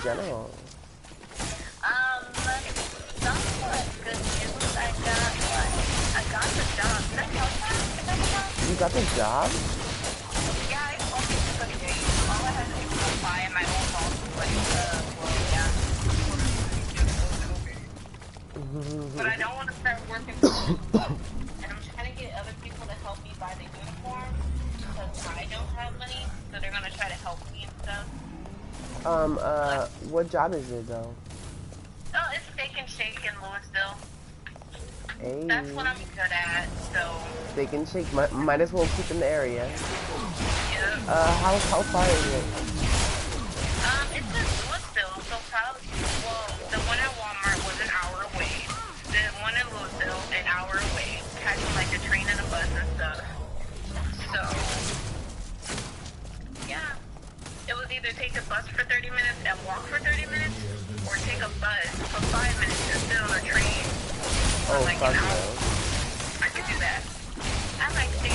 general? Somewhat good news. I got the job. Did I tell you that? You got the job? Yeah, I told you to go days. All I had to do was apply and my own boss was like, well, yeah. But I don't want to start working for them. And I'm trying to get other people to help me buy the uniform because I don't have money, so they're gonna try to help me and stuff. What job is it though? Oh, it's Steak and Shake in Louisville. Hey. That's what I'm good at, so. Steak and Shake, might as well keep in the area. Yeah. How far is it? It's in Louisville, so probably, well, the one at Walmart was an hour away. The one in Louisville, an hour away. Catching like a train and a bus and stuff. So, yeah. It was either take a bus for 30 minutes and walk for 30 minutes, or take a bus for 5 minutes and sit on a train for like an hour. I could do that. I like the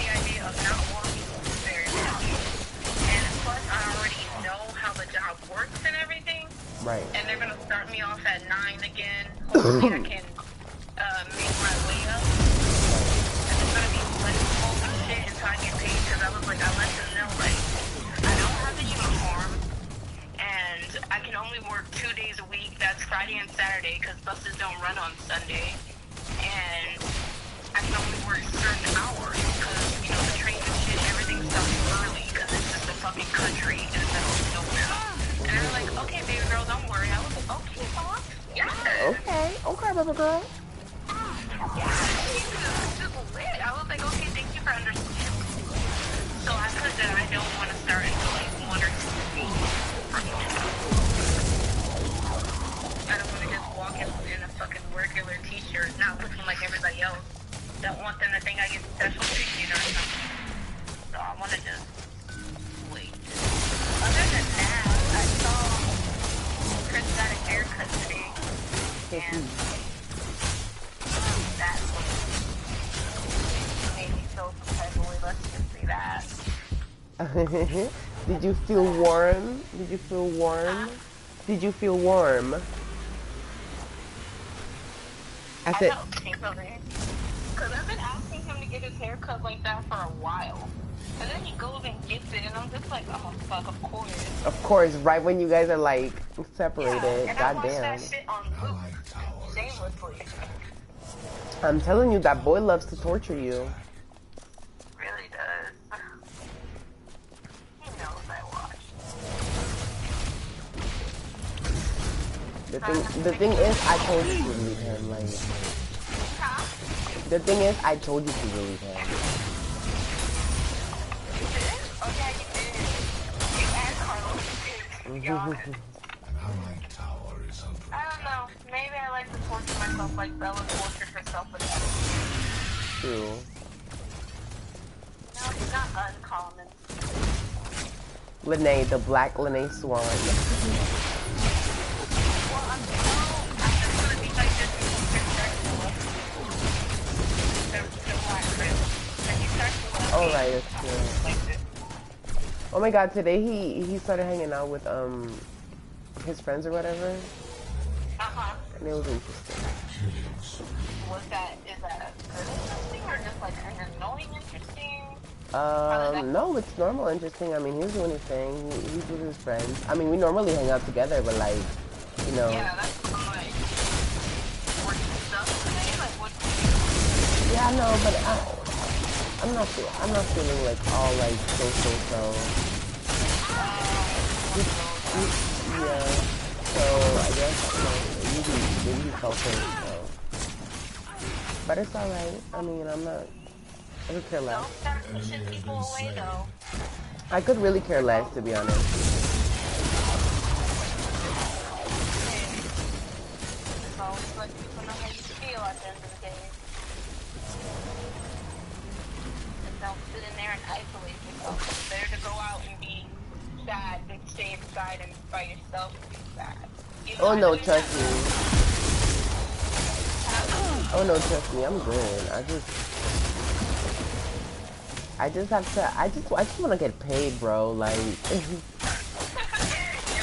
idea of not walking very much. And plus, I already know how the job works and everything. Right. And they're gonna start me off at 9 again. Hopefully, I can make my way up. And it's gonna be flexible and shit until I get paid. Because I was like, I let them know like, I don't have a uniform, and I can only work 2 days a week. That's Friday and Saturday, because buses don't run on Sunday. And I can only work certain hours, because, you know, the train and shit, everything stops early, because it's just a fucking country in the middle of nowhere. And they're like, okay, baby girl, don't worry. I was like, okay, boss. Yeah. Okay, baby girl. Yeah, it's just lit. I was like, okay, thank you for understanding. So I put that I don't want to start until like 1 or 2 weeks. I don't want to just walk in a fucking regular t-shirt, not looking like everybody else. Don't want them to think I get special treatment or something. So I want to just wait. Other than that, I saw Chris got a haircut today. And that made me feel some type of way. Let's just say that. Did you feel warm? Did you feel warm? Did you feel warm? I said. I felt safe over here. Because I've been asking him to get his hair cut like that for a while. And then he goes and gets it, and I'm just like, oh fuck, of course. Of course, right when you guys are like separated. Yeah, and I watched Goddamn. that shit on loop, shamelessly. I'm telling you, that boy loves to torture you. Really does. He knows I watch. The thing is, I told you to leave him. Like, the thing is, I told you to leave him. You did? Oh yeah, you did. You and Carlos did, to be honest. I don't know. Maybe I like to torture myself like Bella tortured herself with that. True. No, it's not uncommon. Lene, the black Lene Swan. Well, I'm just gonna be like this until Chris starts to look. The black Chris. And he starts to look. Oh right, that's true. Like this. Oh my god, today he started hanging out with his friends or whatever. Uh-huh. And it was interesting. Is that good interesting or just like an annoying interesting? No, it's normal interesting. I mean, he's doing his thing. He's with his friends. I mean, we normally hang out together, but like, you know. Yeah, that's like working stuff today. Like what? Yeah, no, but I'm not feeling like all like so. Yeah. So I guess maybe he felt it. So. But it's all right. I mean, I could care less. Don't start pushing people away though. I could really care less, to be honest. Just always let people know how you feel at the end of the day. And don't sit in there and isolate yourself. It's better to go out and be sad than stay inside and by yourself and be sad. You know, Oh no, trust me. Oh no, trust me. I'm good. I just have to. I just want to get paid, bro. Like. You're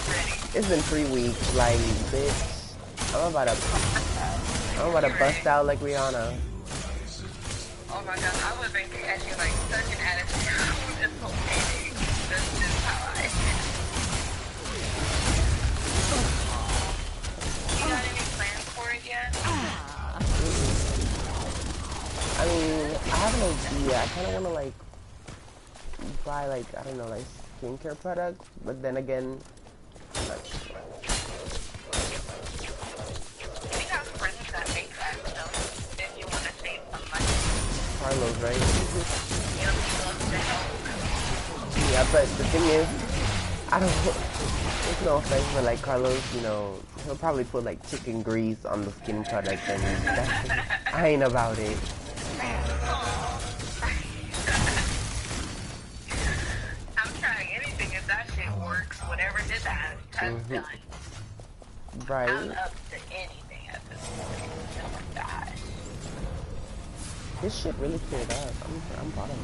ready. It's been 3 weeks, like, bitch. I'm about to bust out like Rihanna. Oh my god, I would make at you like such an attitude. It's okay. This is how I am. You got any plans for it yet? I mean, I have an idea. I kind of want to, like, buy, like, I don't know, like, skincare products. But then again, like, We have friends that make that stuff if you want to save some money. Carlos, right? You know, he loves to help. Yeah, but the thing is, I don't, it's no offense, but like Carlos, you know, he'll probably put like chicken grease on the skin product and that's, I ain't about it. I'm trying anything if that shit works. Whatever did that, that's done. Right. I'm up to anything at this point. Oh my gosh. This shit really cleared up. I'm proud of it.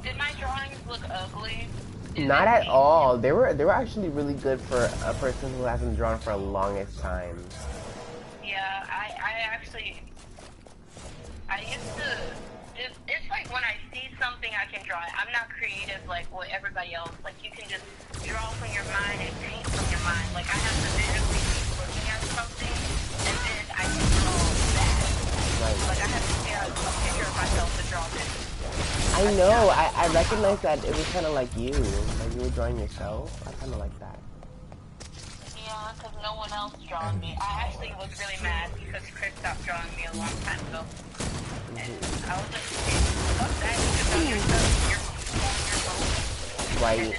Did my drawings look ugly? Not at all. They were actually really good for a person who hasn't drawn for the longest time. Yeah, I used to, it's like when I see something I can draw it. I'm not creative like what everybody else, like you can just draw from your mind and paint from your mind. Like I have to visually be looking at something and then I can draw that. Right. Like I have to see a picture of myself to draw this. I know. I recognize that it was kind of like you. Like you were drawing yourself. I kind of like that. Yeah, because no one else drawing me. I actually was really mad because Chris stopped drawing me a long time ago. And I was like, fuck that, you can draw yourself. You're Right.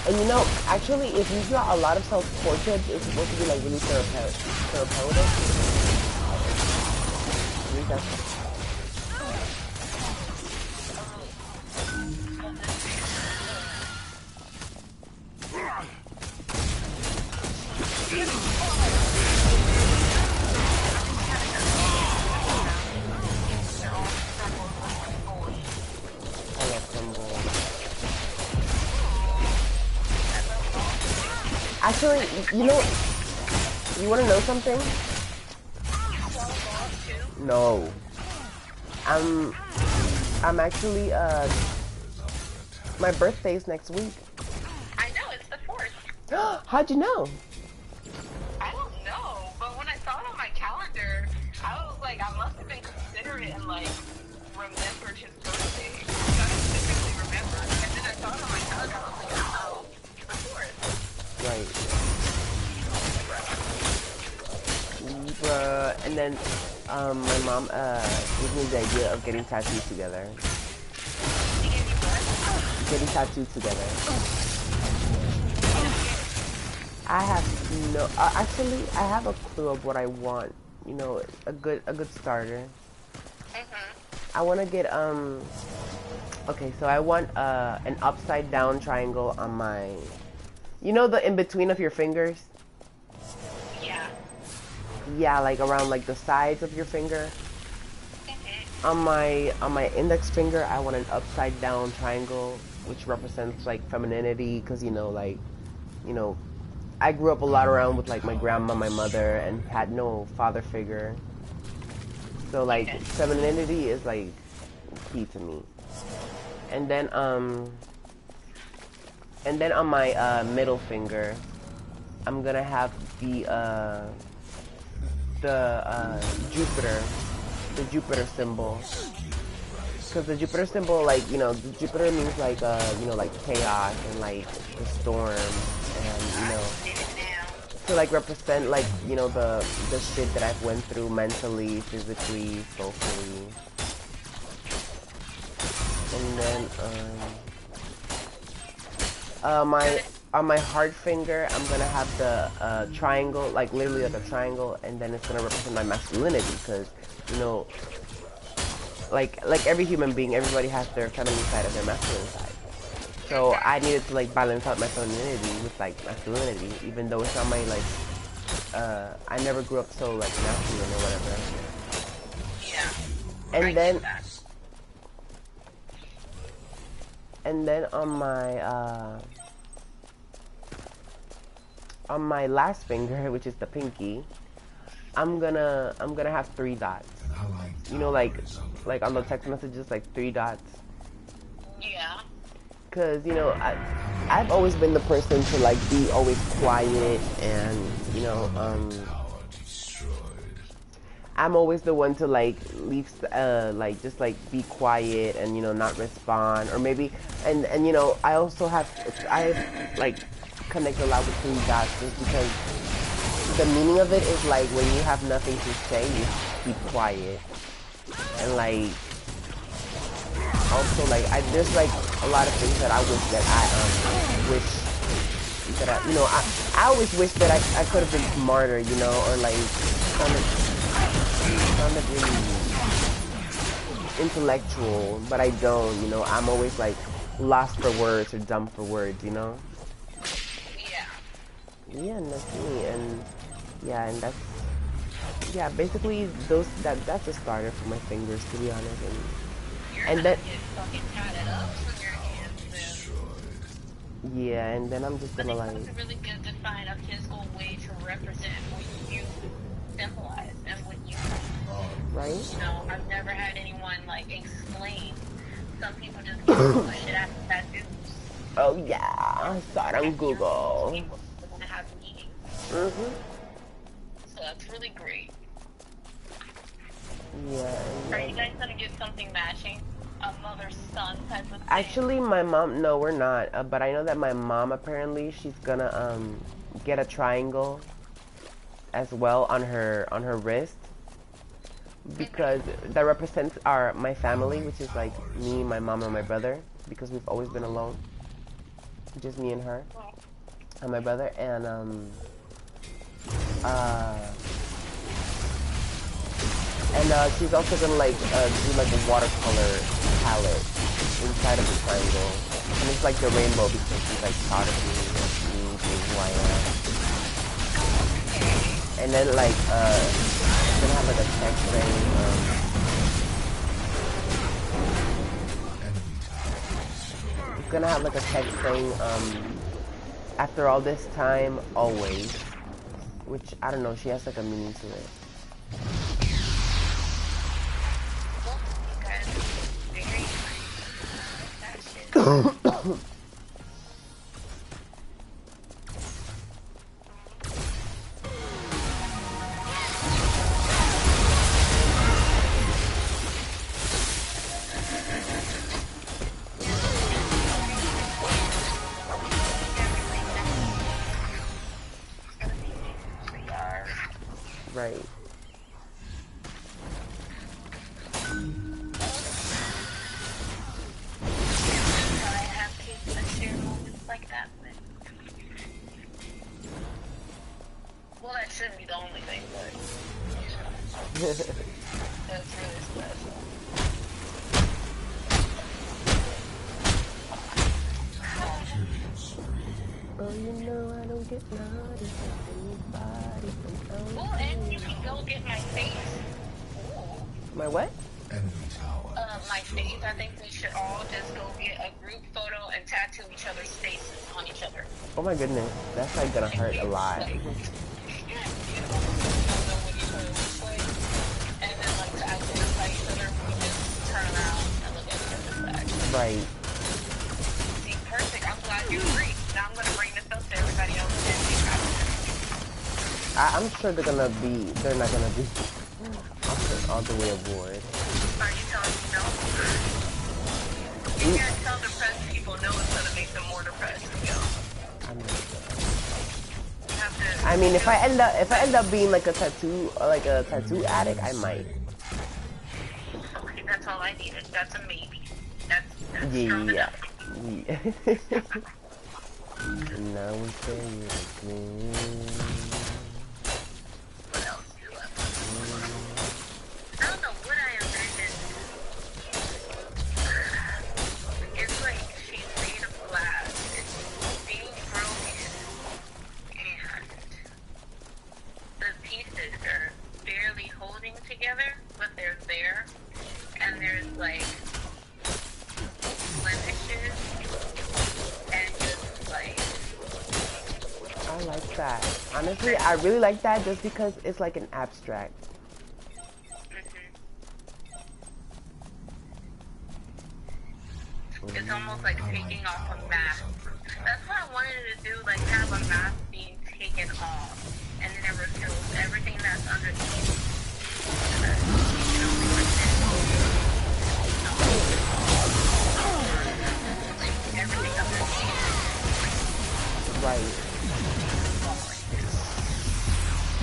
And you know, actually, if you draw a lot of self-portraits, it's supposed to be like really therapeutic. At least that's... Actually, you know, you want to know something? No. I'm actually, my birthday's next week. I know, it's the 4th. How'd you know? I don't know, but when I saw it on my calendar, I was like, I must have been considerate and like, remembered his birthday. I specifically remembered, and then I saw it on my calendar, I was like, oh, it's the 4th. Right. And then, my mom, gave me the idea of getting tattoos together. Getting tattoos together. I have no, actually, I have a clue of what I want. You know, a good starter. I want to get, okay, so I want, an upside down triangle on my, you know, the in-between of your fingers? Yeah. Yeah, like around like the sides of your finger. On my index finger, I want an upside down triangle, which represents like femininity, because you know, like, you know, I grew up a lot around with like my grandma, my mother, and had no father figure. So like femininity is like key to me. And then on my middle finger, I'm gonna have the Jupiter symbol. Because the Jupiter symbol, like, you know, the Jupiter means like, you know, like chaos and like the storm, and you know, to like represent like, you know, the shit that I've went through mentally, physically, socially. And then on my heart finger, I'm gonna have the triangle, like literally like a triangle, and then it's gonna represent my masculinity, because you know, like every human being, everybody has their feminine side and their masculine side. So I needed to like balance out my femininity with like masculinity, even though it's not my like, I never grew up so like masculine or whatever. Yeah. I And get then that. on my last finger, which is the pinky, I'm gonna have 3 dots. You know, like on the text messages, like 3 dots. Yeah. Cause you know, I've always been the person to like be always quiet, and you know, I'm always the one to like leave, like just like be quiet and you know not respond, or maybe, and you know I like connect a lot with 3 dots just because the meaning of it is like when you have nothing to say, you keep quiet, and like also like there's like a lot of things that I wish that I wish that you know I always wish that I could have been smarter, you know, or like sounded really intellectual, but I don't, you know. I'm always like lost for words or dumb for words, you know. Yeah. Yeah, and that's me, and yeah, and that's yeah. Basically, that's a starter for my fingers, to be honest, You're and gonna then get fucking tatted up from your hands, then. yeah, and then I'm just I gonna think like that's a really good define a physical way to represent what you symbolize and what you right. you know, I've never had anyone like explain. Some people just get bullshit out of tattoos. Oh yeah, I saw it on Actually, Google. people are gonna have meaning. Mhm. So that's really great. Yeah, Are and you guys gonna get something matching? A mother-son type of thing? actually, my mom. No, we're not. But I know that my mom apparently she's gonna get a triangle as well on her wrist because that represents my family, which is like me, my mom, and my brother, because we've always been alone, just me and her and my brother, uh she's also gonna like do like a watercolor palette inside of the triangle, and it's like the rainbow because she's like proud of me being who I am, and then like it's gonna have like a text saying it's gonna have like a text saying after all this time, always, which I don't know, she has like a meaning to it. Well, you guys very nice. That shit. Right. I have people that share moments like that with. Well, that shouldn't be the only thing, but that's really special. Oh, you know I don't get naughty with anybody from Oh, and you can go get my face. Ooh. My what? My face. I think we should all just go get a group photo and tattoo each other's faces on each other. Oh my goodness, that's like gonna hurt a lot. Like, you know what each other looks like. And then, like, to identify each other, we just turn around and look at each other's back. Right. See, perfect. I'm glad you agree. Now I'm gonna bring this up to everybody else and see how I'm sure they're not gonna be all the way aboard. are you telling me no? You can't tell depressed people no, it's gonna make them more depressed. You know? I mean, if I end up being like a tattoo addict, I might. Okay, that's all I needed. That's a maybe. That's Yeah. strong enough. Now we say it again. What else do you love? I don't know what I envisioned. It's like she's made of glass. It's being broken. And the pieces are barely holding together, but they're there. that. Honestly, I really like that just because it's like an abstract. It's almost like taking off a mask. That's what I wanted to do, like have a mask being taken off, and then it reveals everything that's underneath. Everything underneath. Right.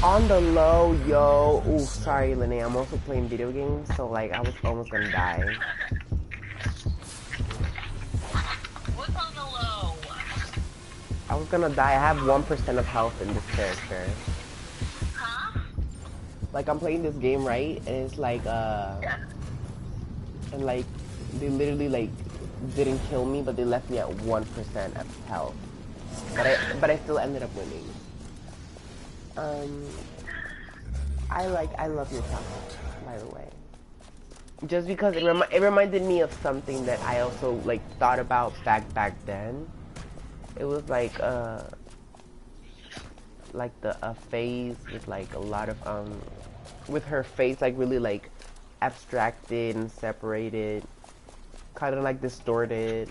On the low, yo. Ooh, sorry, Lene. I'm also playing video games, so like I was almost gonna die. What's on the low? I was gonna die. I have 1% of health in this character. Huh? Like I'm playing this game, right? And it's like Yeah. and like they literally like didn't kill me, but they left me at 1% of health. But I still ended up winning. I love your talk, by the way. Just because it reminded me of something that I also like thought about back then. It was like a phase with like a lot of with her face like really like abstracted and separated, kind of like distorted,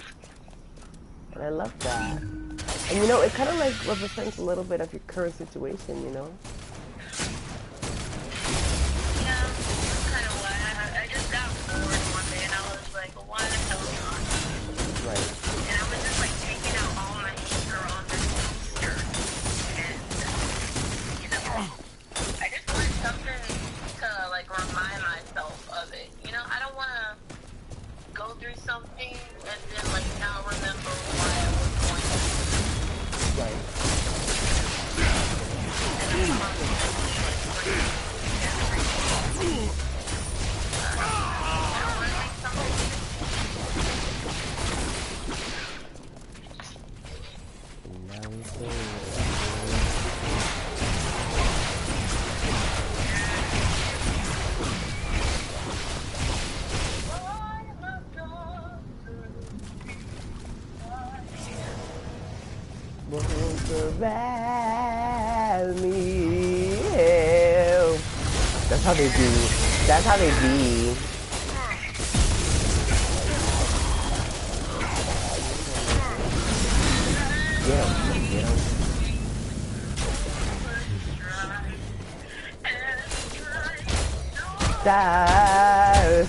and I love that. And you know, it kind of like represents a little bit of your current situation, you know. Yeah, that's kind of why I just got bored one day and I was like, why the hell not? Right. And I was just like taking out all my anger on this poster. And, you know, I just wanted something to like remind myself of it. You know, I don't want to go through something and then like not remember why I was going through it. Right. And I'm Me. That's how they do. That's how they be. Get him. Get him. Stars.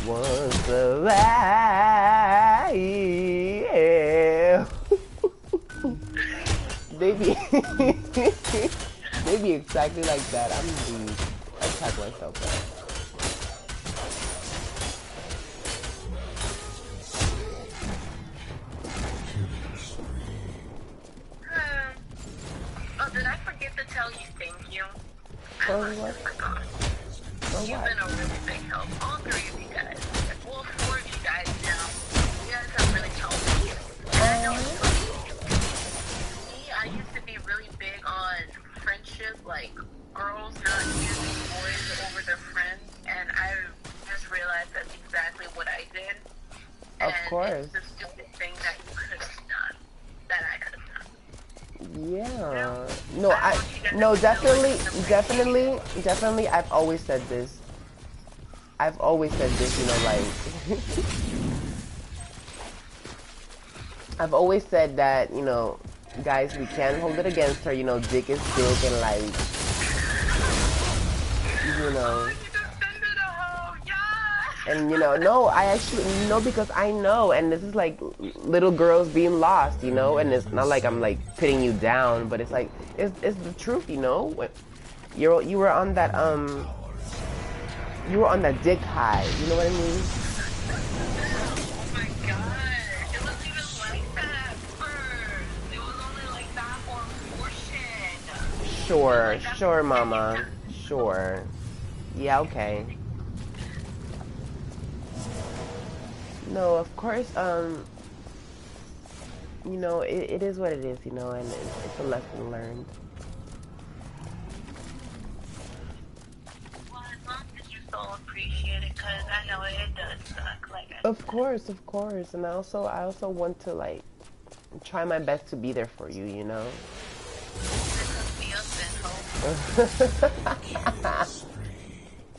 Was the right. They be exactly like that. I attack myself out. Oh, did I forget to tell you thank you? I must have forgot. You've been a really big help. All three of you guys. Well, four of you guys now. You guys have really helped me. And I know it's funny. Me, I used to be really big on friendship, like girls not using boys over their friends, and I just realized that's exactly what I did. Of course. It's the stupid thing that you could have done, that I could have done. Yeah. No, definitely. I've always said this. You know, like, I've always said that, you know, guys, we can't hold it against her. You know, dick is big and like, you know. And you know, no, I actually no, because I know, and this is like little girls being lost, you know, and it's not like I'm like putting you down, but it's like it's the truth, you know. You were on that dick high, you know what I mean? Oh my god, it wasn't even like that at first. It was only like that for a portion. Sure, mama, sure. Yeah, okay. No, of course, you know, it is what it is, you know, and it's a lesson learned. Well, as long as you saw all appreciate it because I know it does suck. Like I Of said. course, and I also want to like try my best to be there for you, you know. Hook me up then,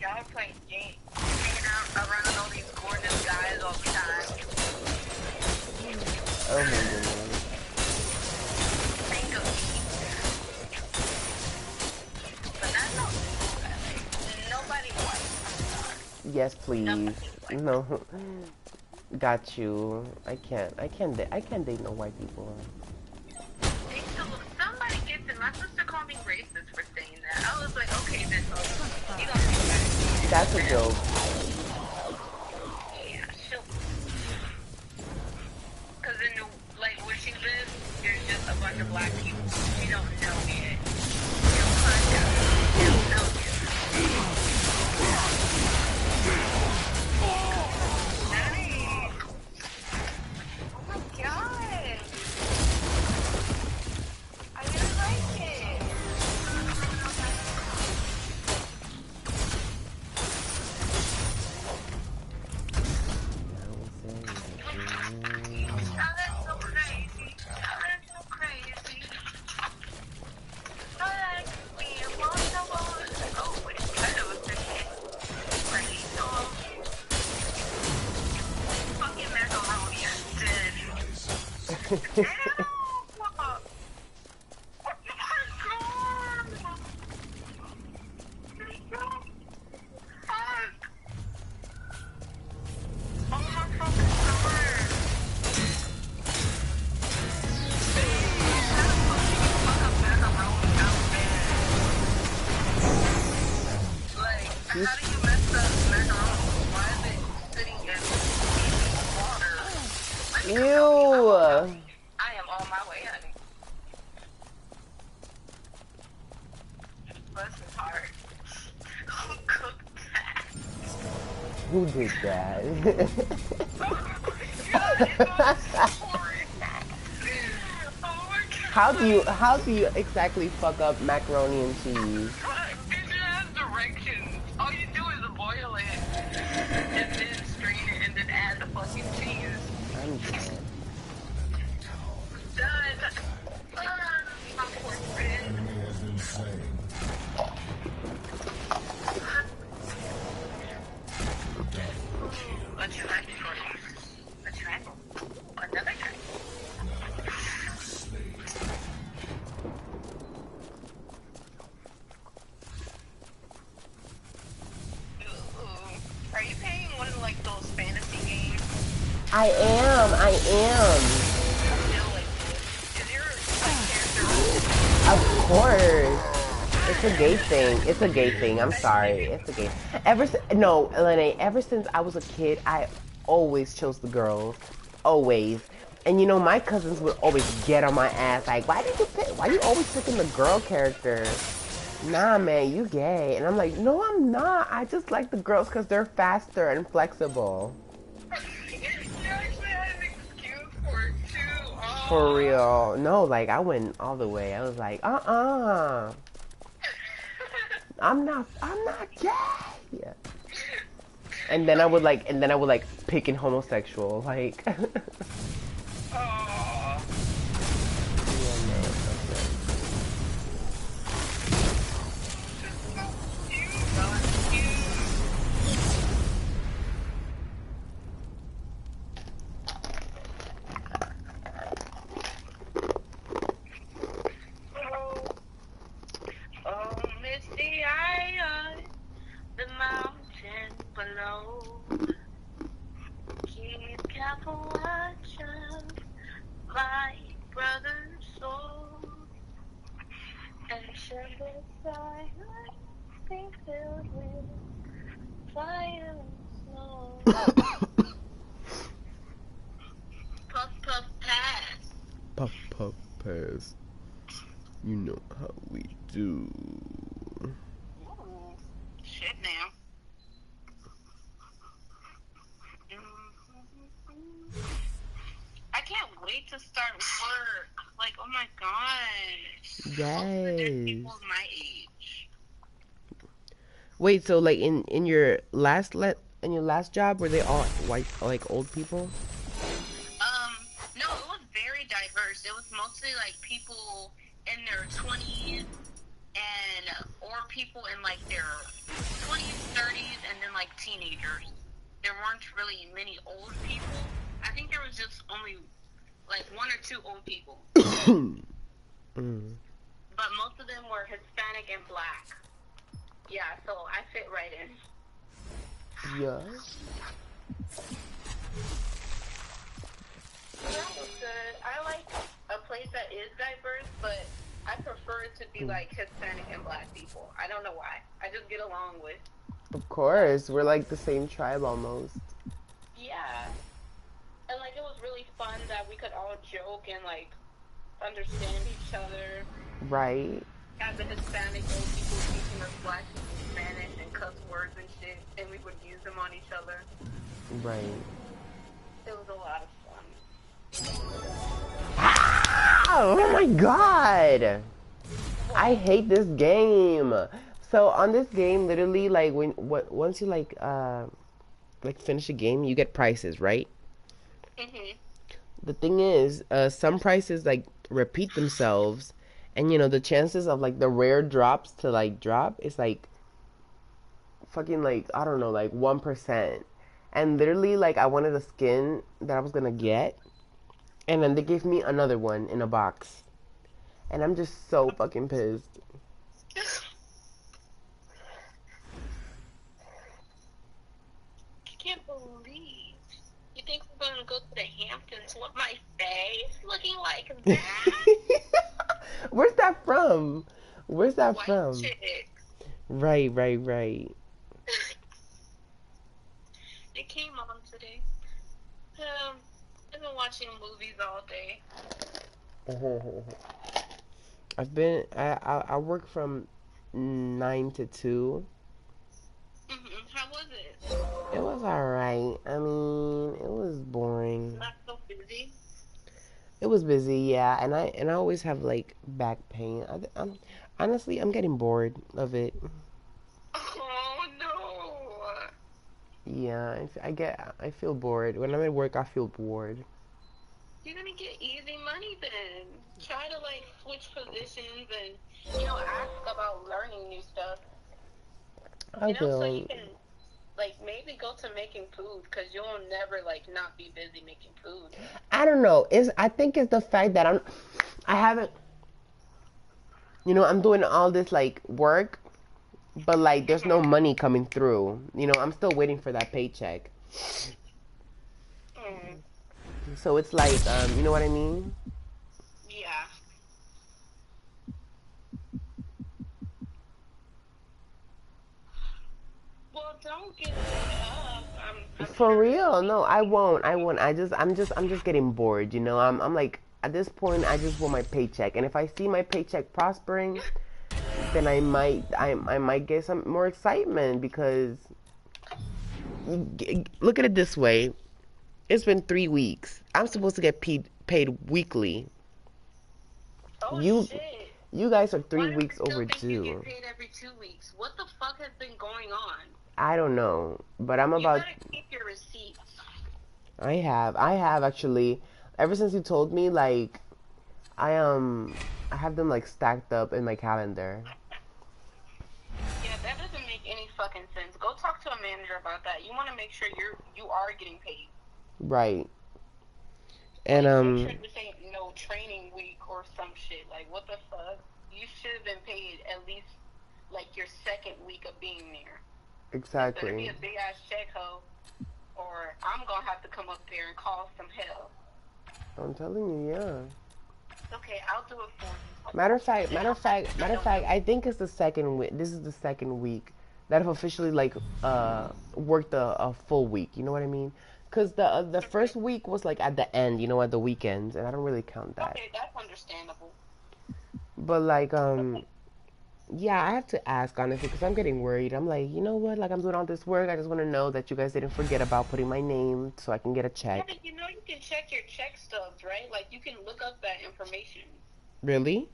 y'all play games, hanging out around all these gorgeous guys all the time. Oh my goodness. Think of me. But not nobody wants. Yes, please. No. Got you. I can't date no white people. Somebody gets it. My sister called me racist for saying that. I was like, okay, then you don't feel bad. That's a joke. Yeah, she'll. Because in the, like, where she lives, there's just a bunch of black people. She don't know yet. She'll find out. She don't know yet. Nice. Oh my god. I really like it. Oh, that's so crazy. Oh, that's so crazy. I like being vulnerable. Oh, wait. I know what this is. Like, oh, fucking macaroni. I said. Ew. How do you mess up macaroni? Why is it sitting in water? Ew. I am on my way, honey. Bless his heart. Who cooked that? Who did that? How do you exactly fuck up macaroni and cheese? It has directions. All you do is boil it, and then strain it, and then add the fucking cheese. I'm dead. Done. My poor friend. Let's try it. Let's try it. Another try. Are you playing one of like those fantasy games? I am. Is your character? Of course. It's a gay thing. It's a gay thing. I'm sorry. It's a gay. No, Elena. Ever since I was a kid, I always chose the girls. Always. And you know, my cousins would always get on my ass. Like, why you always picking the girl character? Nah, man, you gay. And I'm like, no, I'm not. I just like the girls because they're faster and flexible. You actually had an excuse for it too. Oh. For real. No, like, I went all the way. I was like, I'm not gay. And then I would like pick in homosexual, like. Oh. Misty eye, the mountain below. Keep careful watch of my brother's soul. And should the sky be filled with fire and snow. Puff, puff, pass. Puff, puff, pass. You know how we do. Ooh, shit now. I can't wait to start work. Like, oh my gosh. Yes. There's people my age. Wait, so like in your in your last job, were they all white, like old people? Um, no, it was very diverse. It was mostly like people in their 20s and or people in like their 20s, 30s, and then like teenagers. There weren't really many old people. I think there was just only like one or two old people, Mm. but most of them were Hispanic and black. Yeah, so I fit right in. Yeah. So that was good. I like a place that is diverse, but I prefer it to be Mm. like Hispanic and black people. I don't know why. I just get along with. Of course, we're like the same tribe almost. Yeah. And like it was really fun that we could all joke and like understand each other. Right. Have the Hispanic old people teaching us black people Spanish and cuss words and shit, and we would use them on each other. Right. It was a lot of Oh my god! I hate this game. So on this game, literally, like once you like finish a game, you get prizes, right? fun. The thing is, some prices like repeat themselves, and you know the chances of like the rare drops to like drop is like fucking like I don't know like 1%. And literally like I wanted a skin that I was gonna get, and then they gave me another one in a box, and I'm just so fucking pissed. I can't believe you think we're gonna go to the Hamptons with my face looking like that? Where's that from? Where's that White from? chick. Right, right, right. It came on today. I've been watching movies all day. I work from 9 to 2. How was it? It was alright. I mean, it was boring. Not so busy. It was busy, yeah, and I always have like back pain. Honestly, I'm getting bored of it. Oh no. Yeah, I feel bored. When I'm at work, I feel bored. You're gonna get easy money then. Try to like switch positions and ask about learning new stuff. I So you will. can like maybe go to making food because you'll never like not be busy making food. I don't know. I think it's the fact that I haven't, I'm doing all this like work, but like there's no money coming through. I'm still waiting for that paycheck. Mm, So it's like, you know what I mean? yeah. Well, don't get laid up. I'm For sure it'll real? be No, I won't. I fine. won't. I'm just getting bored. I'm like at this point, I just want my paycheck, and if I see my paycheck prospering, then I might get some more excitement because look at it this way. It's been 3 weeks. I'm supposed to get paid weekly. Oh You shit. you guys are three Why do weeks I still think you get overdue. paid every 2 weeks? What the fuck has been going on? I don't know, but I'm You about. better keep your receipts. I have actually. Ever since you told me, like I have them like stacked up in my calendar. Yeah, that doesn't make any fucking sense. Go talk to a manager about that. You want to make sure you are getting paid. Right. And Like, make sure this ain't no training week or some shit. Like, what the fuck? You should have been paid at least like your second week of being there. This better be exactly. a big ass check, ho, or I'm gonna have to come up there and cause some hell. I'm telling you, yeah. Okay, I'll do it for Matter of fact, you. matter of fact, I matter of don't know. fact, I think it's the second week. This is the second week that I've officially like worked a full week. You know what I mean? Cause the first week was like at the end, at the weekends, and I don't really count that. Okay, that's understandable. But like Okay. yeah, I have to ask honestly because I'm getting worried. I'm like, you know what? Like I'm doing all this work. I just want to know that you guys didn't forget about putting my name so I can get a Yeah, check. but you can check your check stubs, right? Like you can look up that information. Really?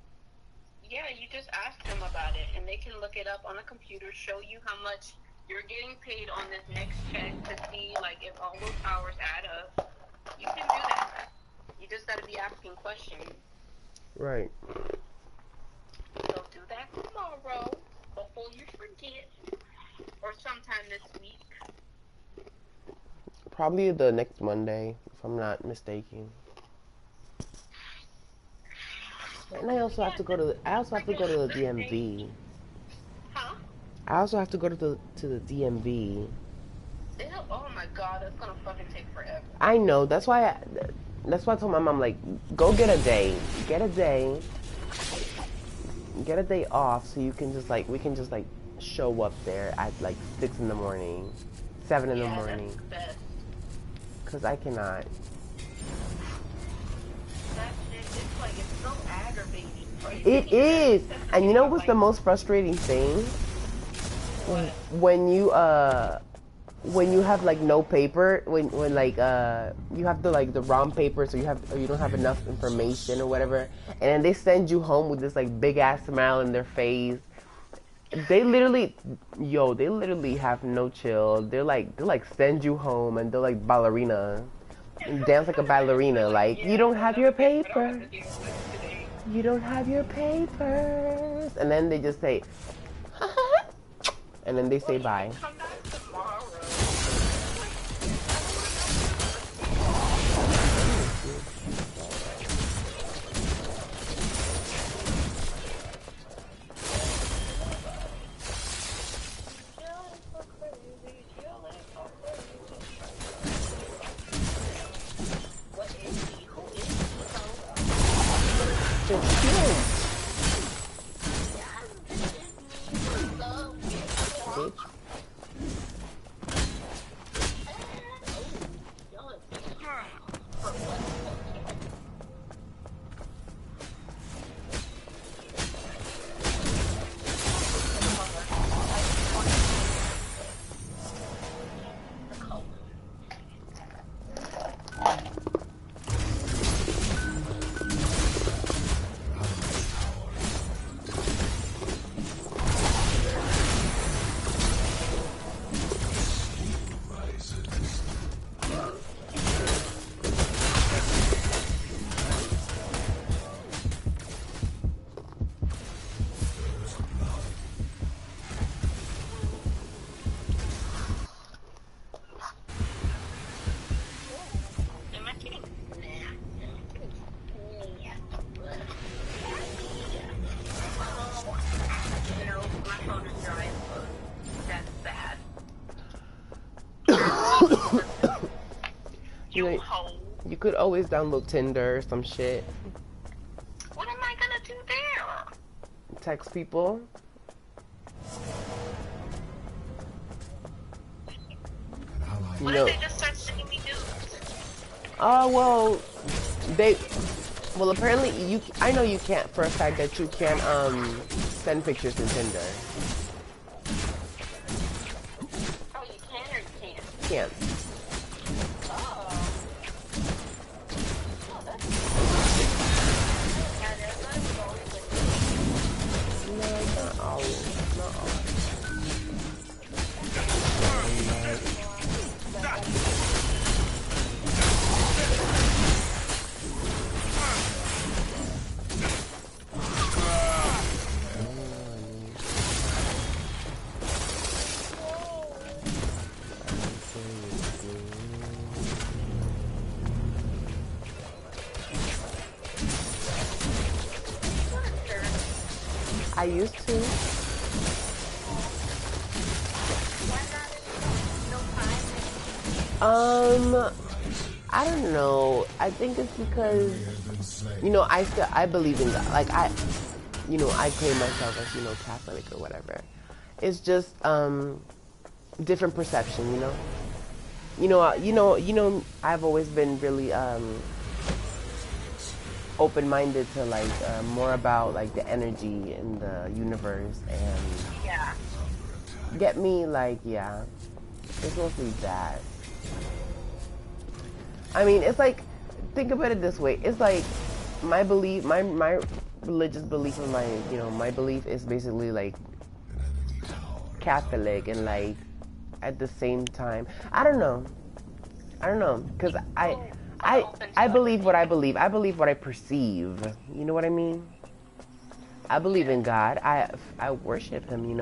Yeah, you just ask them about it, and they can look it up on a computer, show you how much you're getting paid on this next check to see, like, if all those hours add up. You can do that. You just got to be asking questions. Right. So do that tomorrow before you forget, or sometime this week. Probably the next Monday, if I'm not mistaken. And I also have to go to the DMV. Huh? I also have to go to the DMV. Oh my god, that's gonna fucking take forever. I know. That's why I told my mom, like, go get a day. Get a day. Get a day off so you can just like we can just like show up there at like 6 in the morning, 7 in the morning. That's the best. Cause I cannot. That shit, it's like it's so aggravating. It is, and you know what's the most frustrating thing? What? When you have like no paper, when like you have the wrong paper, so you don't have enough information or whatever, and then they send you home with this like big ass smile in their face. They literally have no chill. They'll like send you home and they're like ballerina, and dance like a ballerina. Like, you don't have your paper. You don't have your papers, and then they just say, and then they say bye. Come back tomorrow. You could always download Tinder or some shit. What am I gonna do there? Text people. What if they just start sending me nudes? Well, apparently I know you can't for a fact that you can send pictures in Tinder. Oh, you can or you can't? Can't. I used to. I don't know. I think it's because, I believe in God. Like, I claim myself as, Catholic or whatever. It's just, different perception, I've always been really, open-minded to like more about like the energy in the universe and get me like it's mostly that. I mean, it's like, think about it this way, it's like my belief, my religious belief of my, my belief is basically like Catholic and like at the same time, I don't know, because I I believe what I believe. I believe what I perceive. You know what I mean? I believe in God. I worship Him.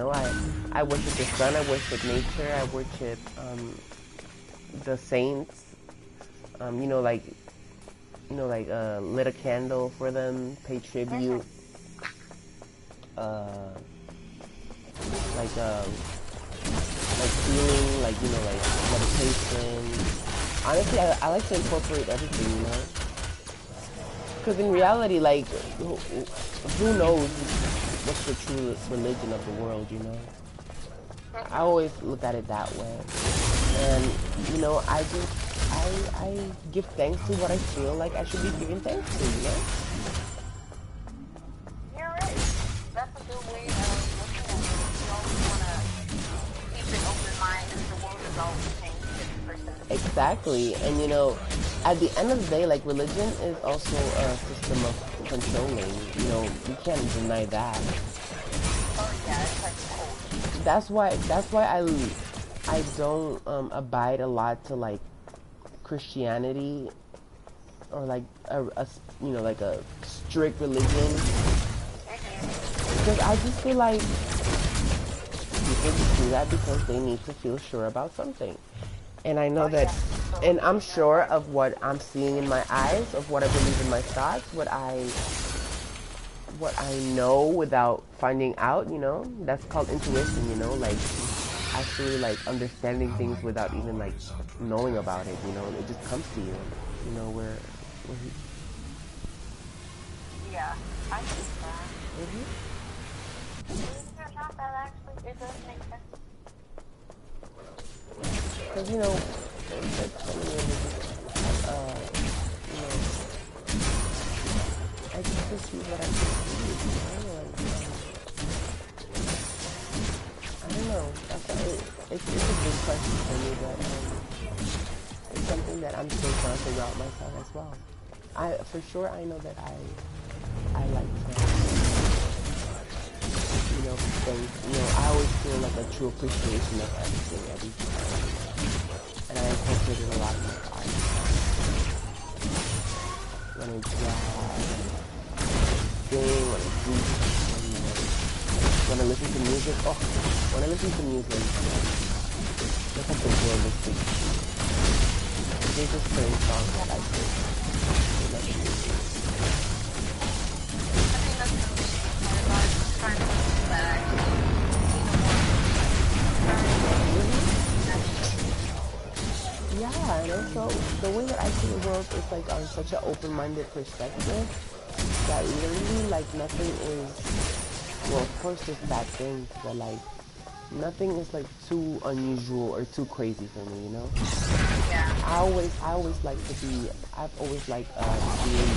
I worship the sun. I worship nature. I worship the saints. Like lit a candle for them, pay tribute. Like healing, like like meditation. Honestly, I like to incorporate everything, because in reality, like who knows what's the true religion of the world. I always look at it that way, and I give thanks to what I feel like I should be giving thanks to. You're right. That's a good way of looking at it. You always want to keep an open mind because the world is always changing. Exactly, and at the end of the day, like religion is also a system of controlling. You can't deny that. Oh yeah, it's like cold. That's why I don't abide a lot to like Christianity or like a like a strict religion, because I just feel like people just do that because they need to feel sure about something. And I know that, and I'm sure of what I'm seeing in my eyes, of what I believe in my thoughts, what I know without finding out, that's called intuition, like actually like understanding things without even like knowing about it, it just comes to you, where yeah, I think that. Not that actually, it does make sense. Because, it's like so many I just perceive what I perceive, I don't know. It's a big question for me, but it's something that I'm still trying to figure out myself as well. For sure, I know that I like to, things, I always feel like a true appreciation of everything every time. And I incorporated a lot of my art. When I draw, sing, when I do, when I listen to music. Oh, when I listen to music, look at the world is big. There's just certain songs that I think. Yeah, and also the way that I see the world is like on such an open-minded perspective that really like nothing is, well, of course there's bad things, but like nothing is like too unusual or too crazy for me, Yeah. I always like to be, I've always liked being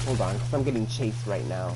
hold on, because I'm getting chased right now.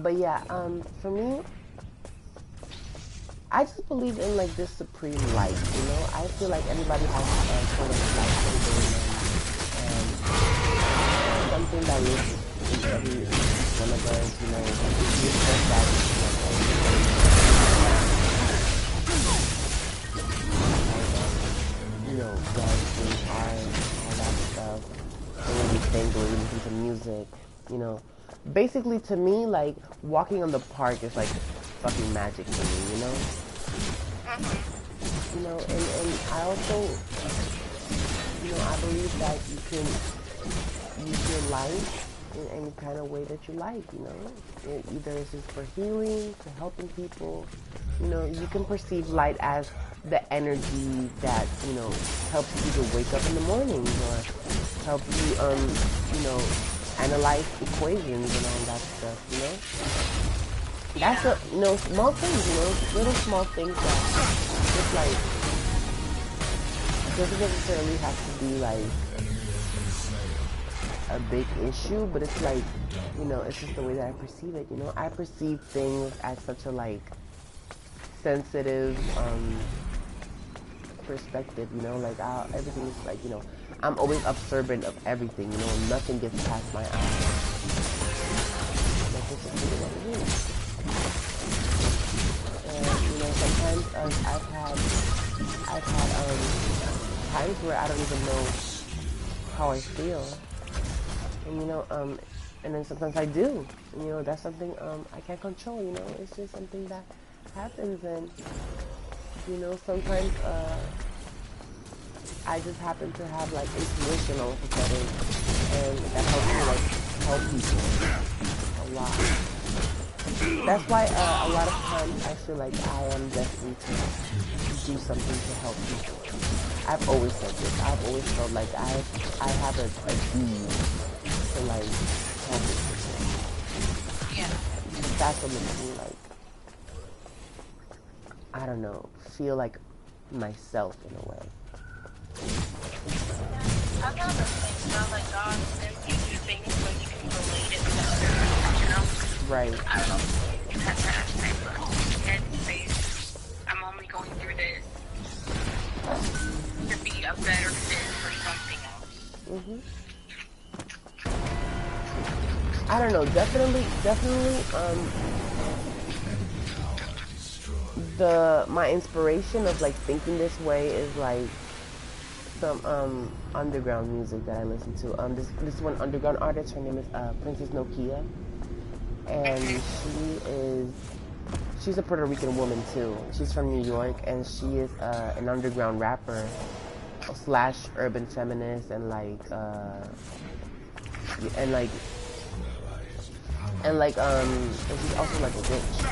But yeah, for me, I just believe in like this supreme light, you know? I feel like everybody has sort of light within them, and something that lives in every one of us, you know? It's just that, you know, dancing, art, all that stuff. And when we think, when we listen to music, you know? Basically, to me, like, walking on the park is like fucking magic to me, you know? You know, and I also, you know, I believe that you can use your life in any kind of way that you like, you know? Either it's just for healing, for helping people. You know, you can perceive light as the energy that, you know, helps you to wake up in the morning or help you, you know, analyze equations and all that stuff, you know? That's a, you know, small things, you know, little small things that just like, doesn't necessarily have to be like a big issue, but it's like, you know, it's just the way that I perceive it, you know? I perceive things as such a like sensitive perspective, you know, like everything is like, you know, I'm always observant of everything, you know, nothing gets past my eyes. That's just really what it is. And, you know, sometimes I've had times where I don't even know how I feel. And, you know, and then sometimes I do. And, you know, that's something I can't control, you know, it's just something that happens. And, you know, sometimes I just happen to have like intuition all of a sudden, and that helps me like help people a lot. That's why a lot of times I feel like I am destined to do something to help people. I've always said this. I've always felt like I have a deed to like help people. Yeah. That's what makes me like, I don't know, feel like myself in a way. I've had the thing about like God sends you do things so you can relate it to other people, you know? Right. I don't know. That's that type of headspace. I'm only going through this to be a better fit for something else. I don't know, definitely, my inspiration of like thinking this way is like some underground music that I listen to. This one underground artist, her name is Princess Nokia, and she's a Puerto Rican woman too. She's from New York, and she is an underground rapper slash urban feminist, and and she's also like a witch.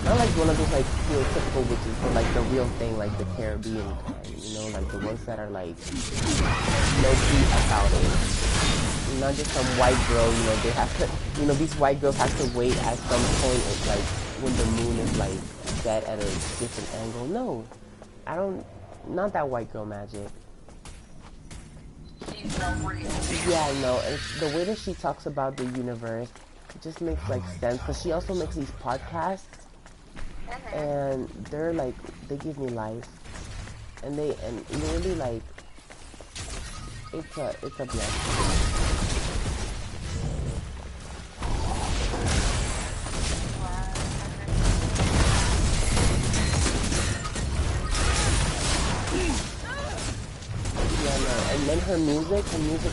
Not like one of those like stereotypical witches, but like the real thing, like the Caribbean kind, you know, like the ones that are like no key about it. Not just some white girl, you know, they have to, you know, these white girls have to wait at some point, it's like when the moon is like set at a different angle. No, not that white girl magic. She's so real. Yeah, no, and the way that she talks about the universe, it just makes like sense, because she also makes these podcasts, and they're like, they give me life, and really like, it's a blessing. Yeah, no, and then her music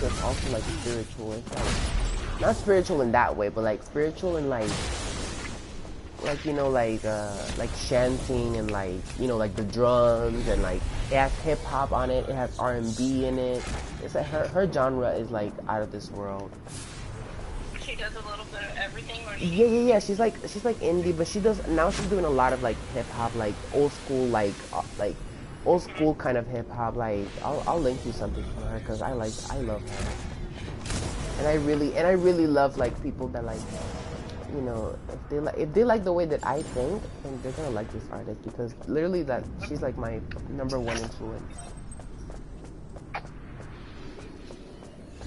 is also like spiritual. It's like, not spiritual in that way, but like spiritual in like you know, like chanting, and like, you know, like the drums, and like it has hip hop on it, it has R&B in it. It's like her genre is like out of this world. She does a little bit of everything, or Yeah. She's like indie, but she's doing a lot of like hip hop, like old school, old school kind of hip hop. Like I'll link you something from her, because I love her, and I really love like people that like, you know, if they like the way that I think, then they're gonna like this artist, because literally that she's like my #1 influence.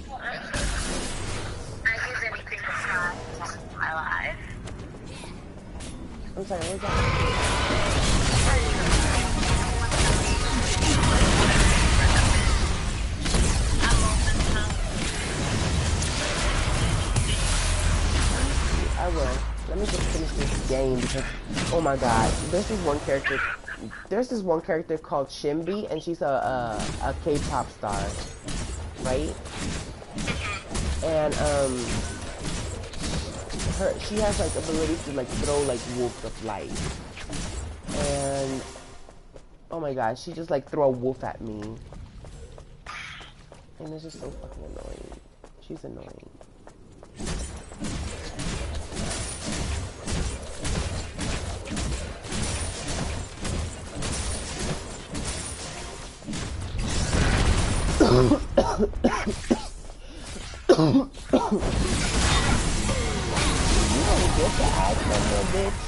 I use anything to try. I'm sorry, what's that? I will. Let me just finish this game because, oh my god, there's this one character. There's this one character called Shimby, and she's a K-pop star, right? And she has like ability to like throw like wolves of light, and oh my god, she just like throw a wolf at me, and it's just so fucking annoying. She's annoying. You don't get to act that little bitch.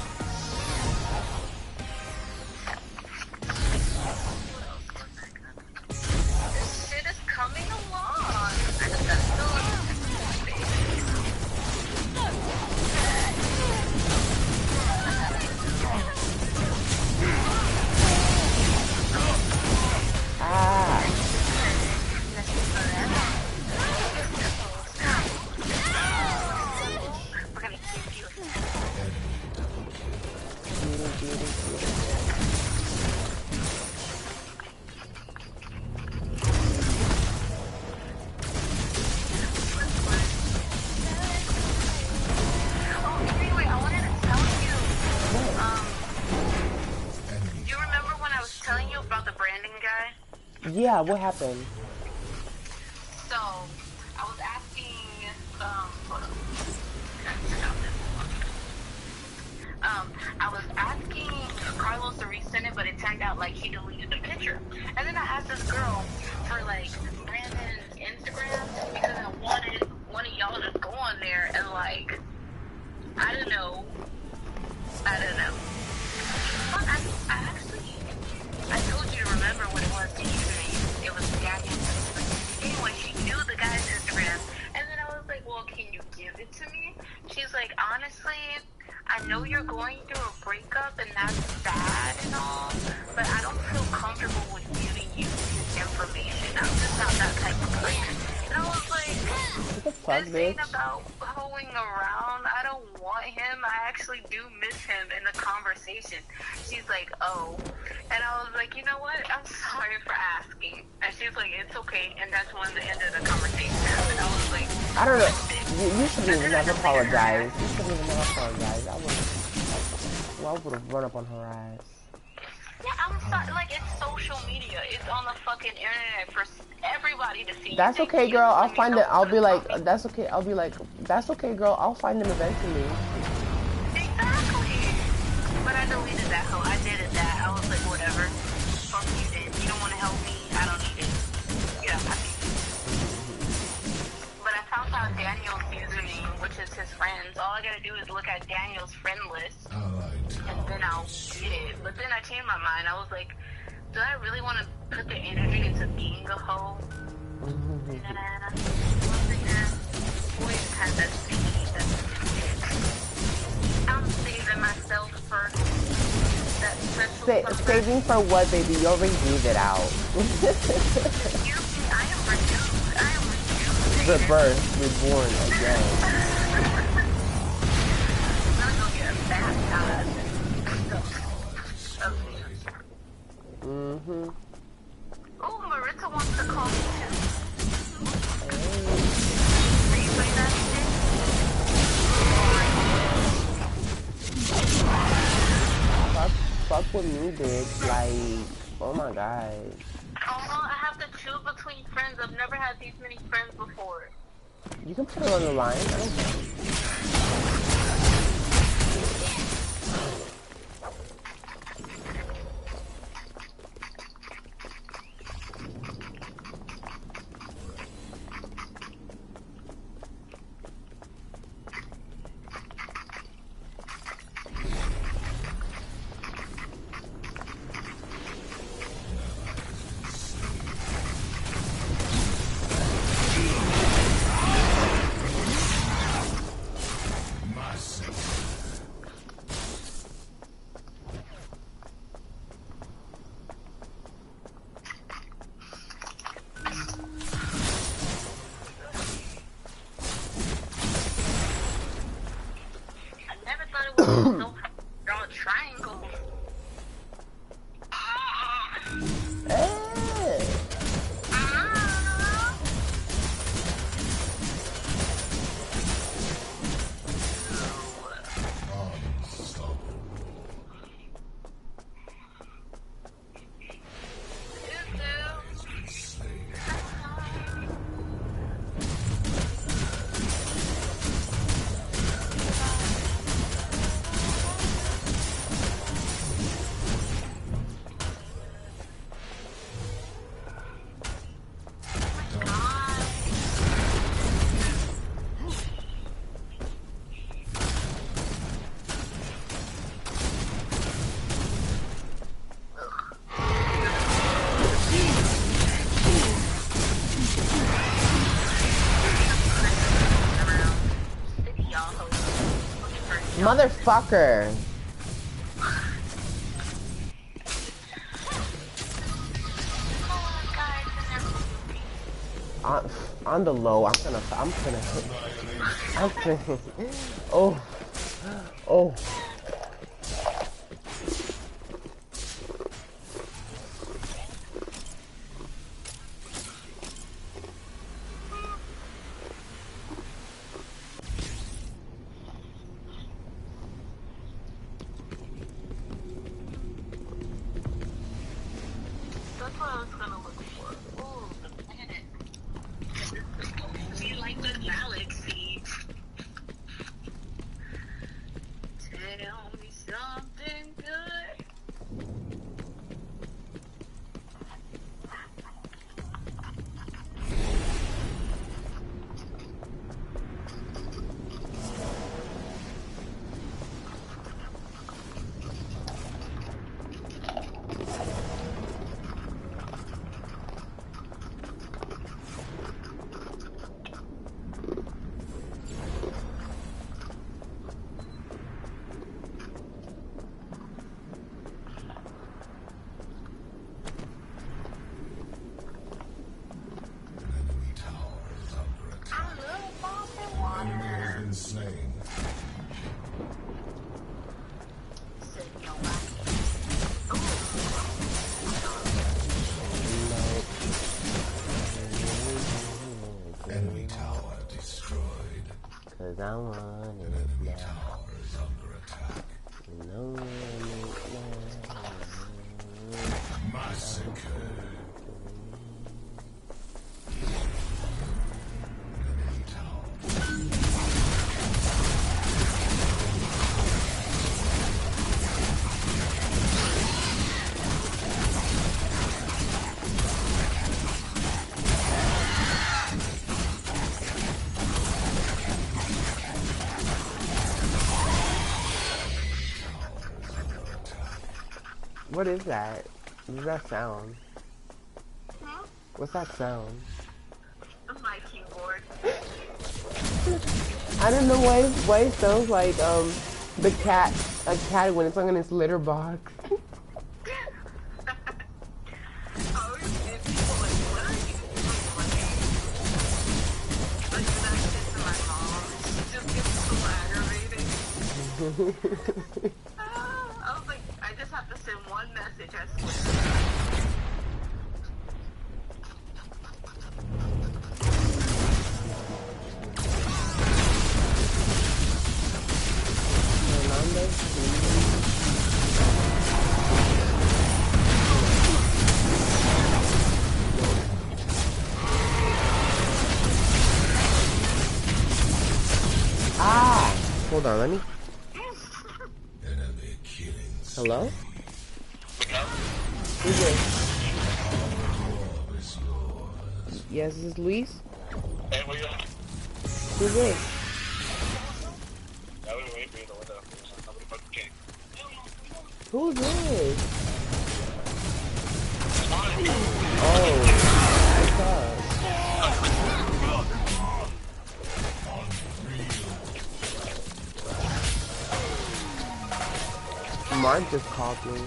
This shit is coming along. I just got so Yeah, what happened? So, I was asking, hold on. I was asking Carlos to resend it, but it turned out like he deleted the picture. And then I asked this girl for like Brandon's Instagram because I wanted one of y'all to go on there and like, I don't know. I told you to remember what it was to username. It was Daniel's Instagram. Anyway, she knew the guy's Instagram. And then I was like, well, can you give it to me? She's like, honestly, I know you're going through a breakup and that's sad and all, but I don't feel comfortable with giving you his information. I'm just not that type of person. And I was like, this ain't about hoeing around. I don't want him. I actually do miss him in the conversation. She's like, oh. And I was like, you know what? I'm sorry for asking. And she's like, it's okay. And that's when the end of the conversation happened. I was like, I don't know. You shouldn't even have apologized. You shouldn't even have apologized. I would have run up on her ass. Yeah, I'm sorry. Like, it's social media. It's on the fucking internet for everybody to see. That's okay, girl. I'll find it. I'll be like, that's okay. I'll be like, that's okay, girl. I'll find them eventually. Exactly. But I deleted that hoe. I did it that. I was like, whatever. Fuck you then. You don't want to help me. I don't need it. Get out my face. But I found out Daniel's username, which is his friends. All I gotta do is look at Daniel's friend list. And then I'll get it. But then I changed my mind. I was like, do I really want to put the energy into being a hoe? Nah. Boys have that speed. I'm saving myself for that special saving for what, baby? You already gave it out. I am renewed. I am renewed. Rebirth, reborn again. I'm gonna go get baptized. Mm-hmm. Oh, Marissa wants to call me too. Hey. Are you playing that shit? Fuck with me, bitch. Like, oh my god. Oh no, I have to choose between friends. I've never had these many friends before. You can put it on the line. I don't care. Motherfucker. On the low, I'm gonna, oh, oh. That's what I was gonna look for. Ooh, the planet. You like the galaxy. Tell me something good. Enemy tower destroyed. Cause I want it Enemy now. tower is under attack. No, Massacre. What is that? What does that sound? Hmm? What's that sound? My keyboard. I don't know why it sounds like the cat, a cat when it's on its litter box. I was like, I just have to send one message, I swear. Ah! Hold on, let me... Enemy killing. Hello? Who's this? Yes, this is Luis? Hey, where you at? Who's this? I was waiting for you in the window. Nobody fucking came. Who's this? Fine. Oh, what's up? Mark just called me.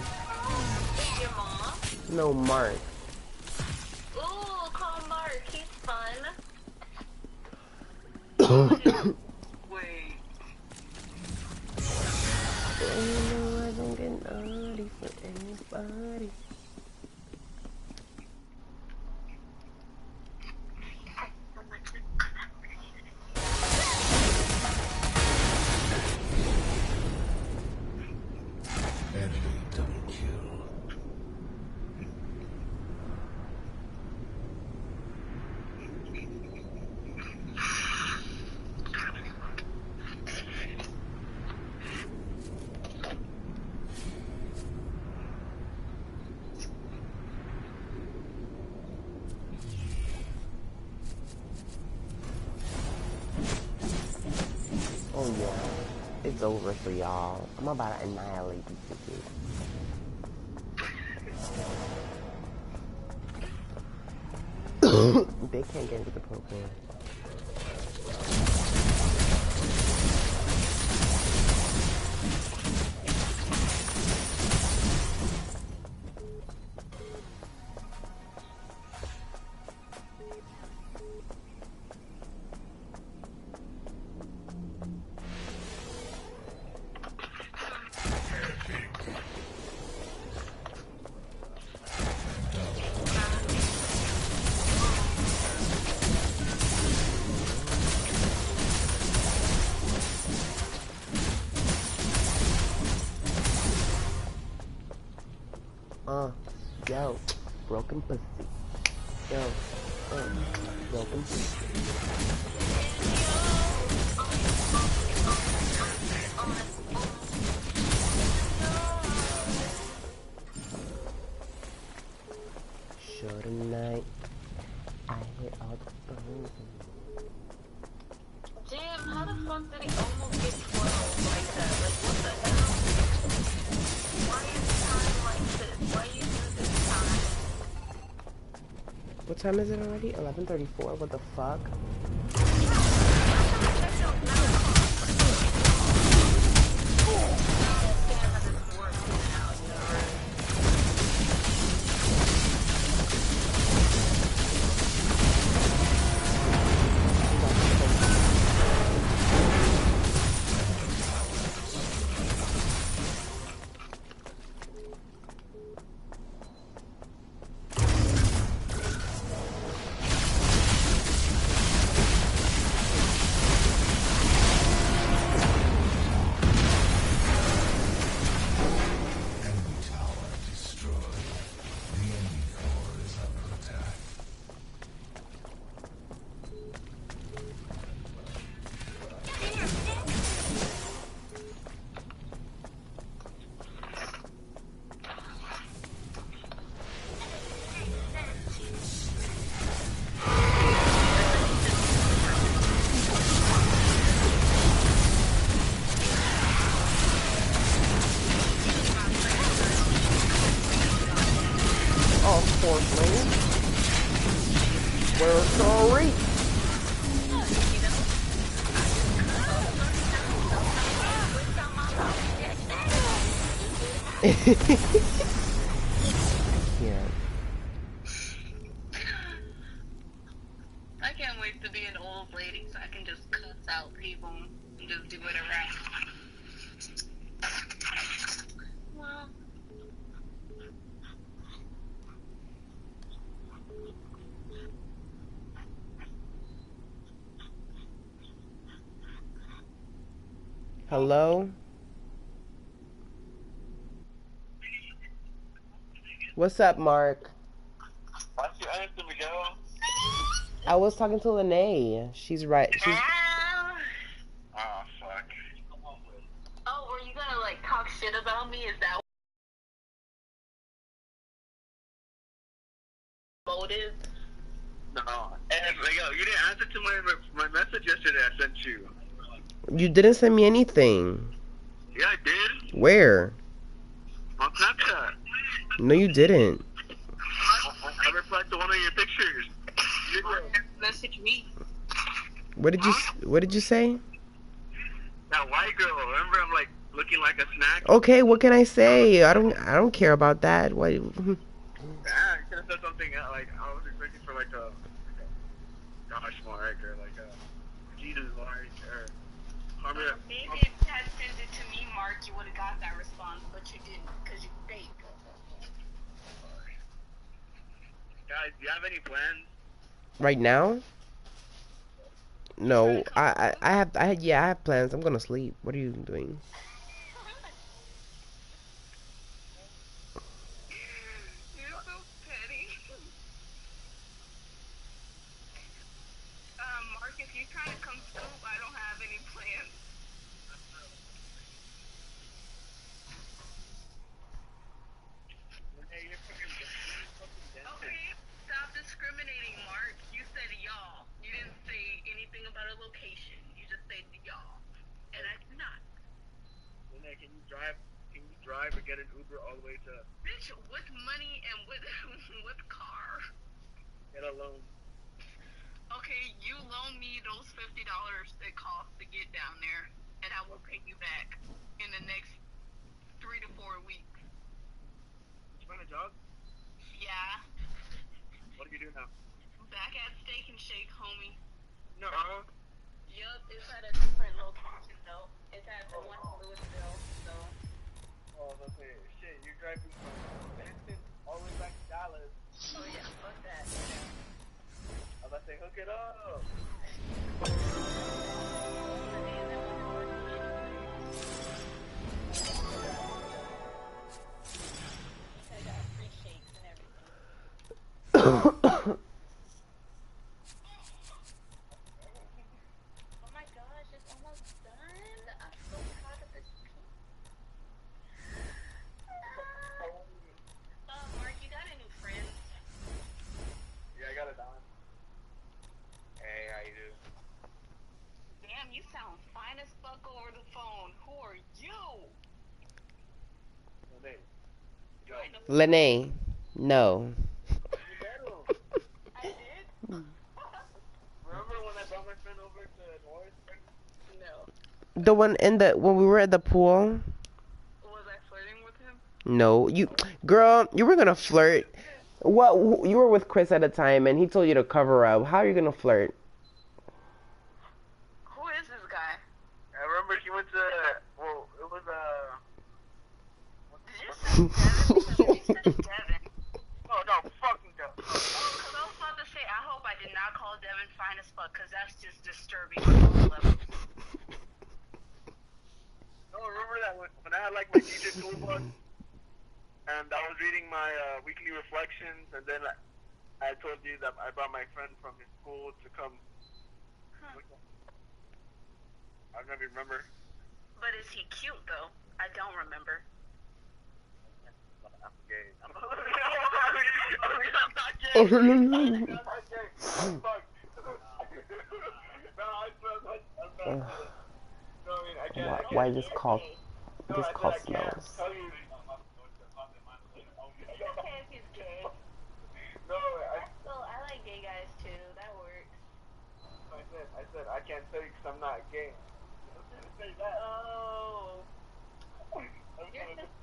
Your mom? No, Mark. Ooh, call Mark. He's fun. Wait. You know I don't get naughty for anybody. Enemy double kill. Oh yeah, it's over for y'all. I'm about to annihilate these bitches. They can't get with the Pokemon. Yo, broken pussy. Yo, broken pussy. Sure tonight, I hit all the phones. Damn, how the fuck did he almost get 12 like that? Like, what the hell? Why is time like this? Why you do this time? What time is it already? 11:34. What the fuck? We're sorry. Yeah. I can't wait to be an old lady so I can just cuss out people and just do whatever I want. Well, Hello? What's up, Mark? Why'd you answer me, girl? I was talking to Lene. She's right. She's Oh, fuck. oh, were you gonna like talk shit about me? Is that motive? No. And, yo, you didn't answer to my message yesterday I sent you. You didn't send me anything. Yeah, I did. Where? On Snapchat. No, you didn't. I replied to one of your pictures. You did. Message me. What did you say? That white girl, remember I'm like looking like a snack? Okay, what can I say? I don't care about that. Why? Yeah, I could have said something like I was expecting for like a gosh mark or like a Jesus mark or Maybe if you had sent it to me, Mark, you would have got that response, but you didn't because you fake. Guys, do you have any plans? Right now? No, I have plans. I'm gonna sleep. What are you doing? You're so petty. Mark, if you're trying to come scoop, I don't have any plans. Okay, stop discriminating, Mark. You said y'all. You didn't say anything about a location. You just said y'all. And I did not. Renee, can you drive or get an Uber all the way to Bitch, with money and with car. get a loan? Okay, you loan me those $50 it costs to get down there, and I will pay you back in the next 3 to 4 weeks. Did you find a job? Yeah. What do you do now? Back at Steak and Shake, homie. No. Yup, it's at a different location though. It's at the one in Louisville, so. Oh, let's say, shit, you're driving from Benson all the way back to Dallas. Oh yeah, fuck that. I was about to say, hook it up. I got free shakes and everything. Oh my gosh, it's almost done. I'm so proud of this piece. Mark, you got any friends? Yeah, I got it down. Hey, how you doing? Damn, you sound fine as fuck over the phone. Who are you? Hey. Yo. Lene, no. I did? Remember when I brought my friend over to North? No. The one in the when we were at the pool. Was I flirting with him? No, girl, you were gonna flirt. What? You were with Chris at the time, and he told you to cover up. How are you gonna flirt? Who is this guy? I remember he went to, well, it was, Did you say Devin? You said Devin. no, fucking Devin. Oh, because I was about to say, I hope I did not call Devin fine as fuck, because that's just disturbing on all levels. No, remember that when I had, like, my DJ toolbox, and I was reading my, weekly reflections, and then I told you that I brought my friend from his school to come. Huh. I don't know if you remember. But is he cute, though? I don't remember. I'm gay. I'm not gay. I'm not gay. Fuck. No, I'm not. No, I mean, I can't. Why this call? No, This I call said I can't smells. tell you. It's okay if he's gay. No, I like gay guys, too. That works. I said I can't tell you because I'm not gay. I was gonna say that. Oh. You're just